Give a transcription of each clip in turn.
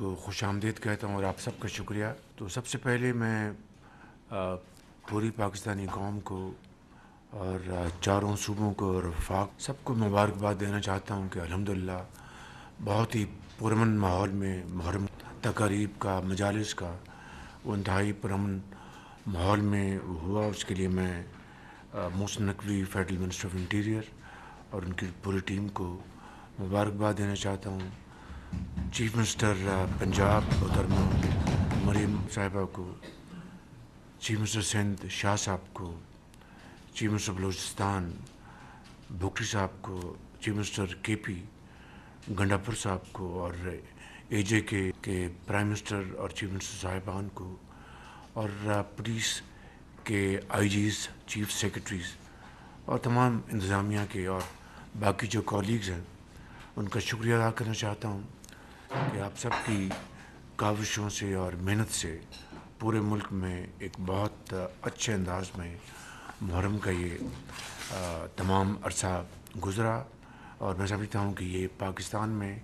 को खुश आमदीद कहता हूँ और आप सबका शुक्रिया। तो सबसे पहले मैं पूरी पाकिस्तानी कौम को और चारों सूबों को और वफाक सबको मुबारकबाद देना चाहता हूँ कि अल्हम्दुलिल्लाह बहुत ही पुरअमन माहौल में मुहर्रम तकारीब का मजालिस का वो इंतहाई पुरअमन माहौल में हुआ। उसके लिए मैं Mohsin Naqvi federal minister of interior और उनकी पूरी टीम को मुबारकबाद देना चाहता हूँ। चीफ मिनिस्टर पंजाब मोहतरमा मरीम साहिबा को, चीफ मिनिस्टर सिंध शाह साहब को, चीफ मिनिस्टर बलूचिस्तान बुखरी साहब को, चीफ मिनिस्टर केपी गंडापुर साहब को और एजे के प्राइम मिनिस्टर और चीफ मिनिस्टर साहिबान को और पुलिस के आईजीज़, चीफ सेक्रेटरीज़ और तमाम इंतज़ामिया के और बाकी जो कॉलीग्स हैं उनका शुक्रिया अदा करना चाहता हूँ कि आप सबकी काविशों से और मेहनत से पूरे मुल्क में एक बहुत अच्छे अंदाज में मुहर्रम का ये तमाम अरसा गुज़रा। और मैं समझता हूँ कि ये पाकिस्तान में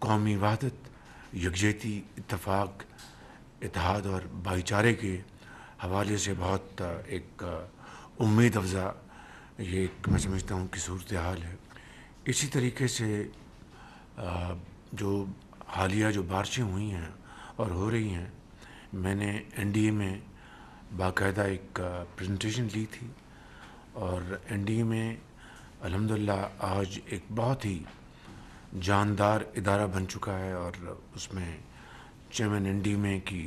कौमी वहदत, यकजहती, इत्तेफाक, इत्तेहाद और भाईचारे के हवाले से बहुत एक उम्मीद अफ़ज़ा ये एक मैं समझता हूँ कि सूरत हाल है। इसी तरीके से जो हालिया जो बारिशें हुई हैं और हो रही हैं, मैंने एनडीए में बाकायदा एक प्रेजेंटेशन ली थी और एनडीए में अल्हम्दुलिल्लाह आज एक बहुत ही जानदार इदारा बन चुका है और उसमें चेयरमैन एनडीए में की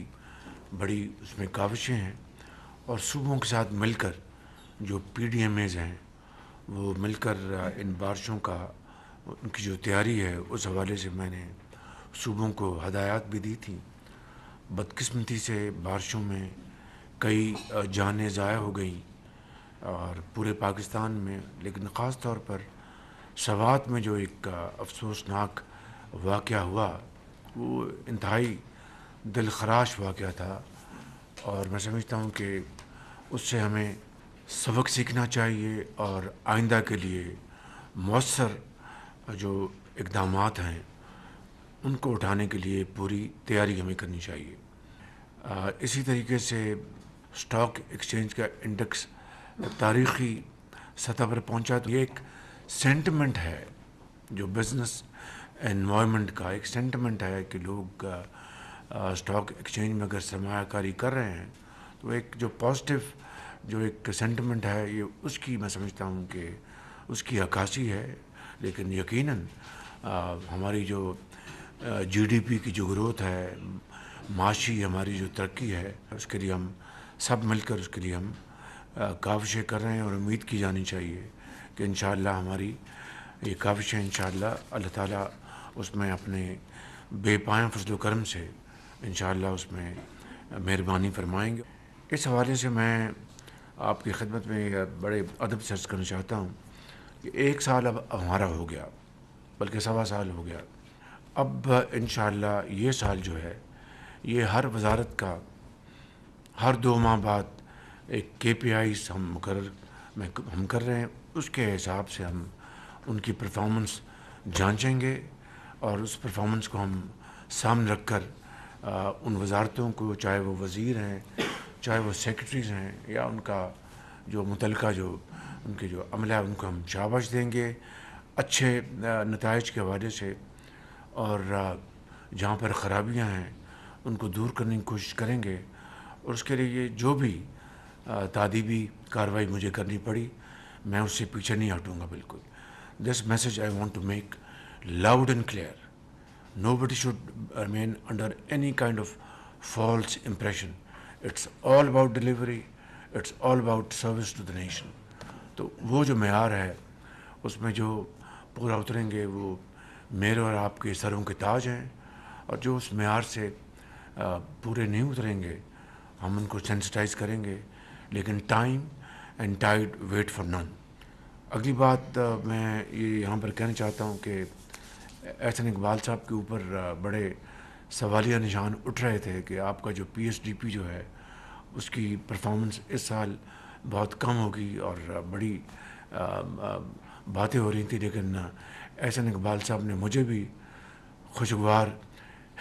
बड़ी उसमें काविशें हैं और सूबों के साथ मिलकर जो पीडीएमएज़ हैं वो मिलकर इन बारिशों का उनकी जो तैयारी है उस हवाले से मैंने सूबों को हदायत भी दी थी। बदकिस्मती से बारिशों में कई जानें ज़ाया हो गई और पूरे पाकिस्तान में, लेकिन ख़ास तौर पर सवात में जो एक अफसोसनाक वाक़या हुआ वो इंतहाई दिलखराश वाक़या था और मैं समझता हूँ कि उससे हमें सबक सीखना चाहिए और आइंदा के लिए मौसर जो इक़दामात हैं उनको उठाने के लिए पूरी तैयारी हमें करनी चाहिए। इसी तरीके से स्टॉक एक्सचेंज का इंडेक्स तारीख़ी सतह पर पहुंचा, तो ये एक सेंटिमेंट है जो बिज़नेस एनवायरनमेंट का एक सेंटिमेंट है कि लोग स्टॉक एक्सचेंज में अगर सरमायाकारी कर रहे हैं तो एक जो पॉजिटिव जो एक सेंटिमेंट है ये उसकी मैं समझता हूँ कि उसकी अक्कासी है। लेकिन यकीनन हमारी जो जीडीपी की जो ग्रोथ है, माशी हमारी जो तरक्की है, उसके लिए हम सब मिलकर उसके लिए हम काविशें कर रहे हैं और उम्मीद की जानी चाहिए कि इंशाअल्लाह हमारी ये काविशें इंशाअल्लाह अल्लाह ताला उसमें अपने बेपाया फजल करम से इंशाअल्लाह उसमें मेहरबानी फरमाएंगे। इस हवाले से मैं आपकी खिदमत में बड़े अदब से अर्ज़ करना चाहता हूँ कि एक साल अब हमारा हो गया, बल्कि सवा साल हो गया। अब इंशाअल्लाह ये साल जो है ये हर वजारत का हर 2 माह बाद एक KPIs हम कर रहे हैं, उसके हिसाब से हम उनकी परफॉर्मेंस जांचेंगे और उस परफॉर्मेंस को हम सामने रख कर उन वजारतों को, चाहे वो वज़ीर हैं, चाहे वो सेक्रेटरीज़ हैं या उनका जो मुतल्लिका जो उनके जो अमला है उनको हम शाबाश देंगे अच्छे नताइज के हवाले से और जहाँ पर ख़राबियाँ हैं उनको दूर करने की कोशिश करेंगे और उसके लिए ये जो भी तादीबी कार्रवाई मुझे करनी पड़ी मैं उससे पीछे नहीं हटूँगा बिल्कुल। This message I want to make loud and clear, nobody should remain under any kind of false impression. It's all about delivery, it's all about service to the nation. तो वो जो मेयार है उसमें जो पूरा उतरेंगे वो मेरे और आपके सरों के ताज हैं और जो उस मेयार से पूरे नहीं उतरेंगे हम उनको सेंसिटाइज करेंगे, लेकिन time and tide wait for none. अगली बात मैं ये यहाँ पर कहना चाहता हूँ कि एहसन इकबाल साहब के ऊपर बड़े सवालिया निशान उठ रहे थे कि आपका जो PSDP जो है उसकी परफॉर्मेंस इस साल बहुत कम होगी और बड़ी बातें हो रही थी, लेकिन एहसन इकबाल साहब ने मुझे भी खुशगवार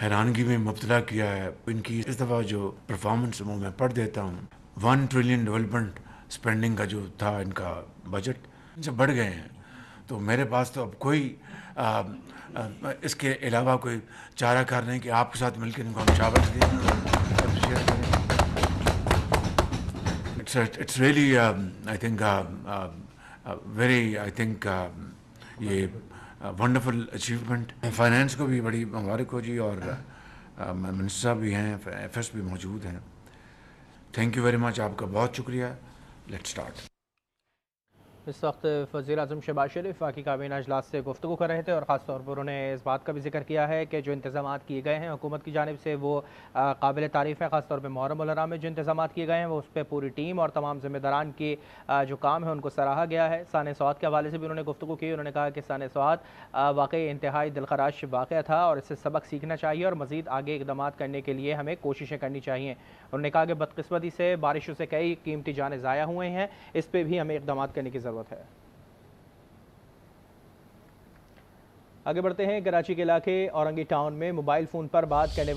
حیرانگی میں مبتلا کیا ہے. ان کی اس دفعہ جو پرفارمنس وہ میں پڑھ دیتا ہوں. 1 ٹریلین ڈیولپمنٹ اسپینڈنگ کا جو تھا ان کا بجٹ ان سے بڑھ گئے ہیں. تو میرے پاس تو اب کوئی اس کے علاوہ کوئی چارہ کار نہیں کہ آپ کے ساتھ مل کے ان کو ہم شاباش دیں اور شیئر کریں. It's really I think very I think یہ ونڈرفل اچیومنٹ. فائنینس کو بھی بڑی مبارک ہو جی, اور منسٹر صاحب بھی ہیں, ایف ایس بھی موجود ہیں. تھینک یو ویری مچ, آپ کا بہت شکریہ. Let start. اس وقت وزیر اعظم شہباز شریف وفاقی کابینہ اجلاس سے گفتگو کر رہے تھے, اور خاص طور پر انہوں نے اس بات کا بھی ذکر کیا ہے کہ جو انتظامات کیے گئے ہیں حکومت کی جانب سے وہ قابل تعریف ہے. خاص طور پہ محرم الحرام میں جو انتظامات کیے گئے ہیں وہ اس پہ پوری ٹیم اور تمام ذمہ داران کی جو کام ہے ان کو سراہا گیا ہے. سانحہ سوات کے حوالے سے بھی انہوں نے گفتگو کی. انہوں نے کہا کہ سانحہ سوات واقعی انتہائی دلخراش واقعہ تھا اور اس سے سبق سیکھنا چاہیے اور مزید آگے اقدامات کرنے کے لیے ہمیں کوششیں کرنی چاہیے. انہوں نے کہا کہ بدقسمتی سے بارشوں سے کئی قیمتی جانیں ضائع ہوئے ہیں, اس پہ بھی ہمیں اقدامات کرنے کی ضرورت ہے. آگے بڑھتے ہیں. کراچی کے علاقے اورنگی ٹاؤن میں موبائل فون پر بات کرنے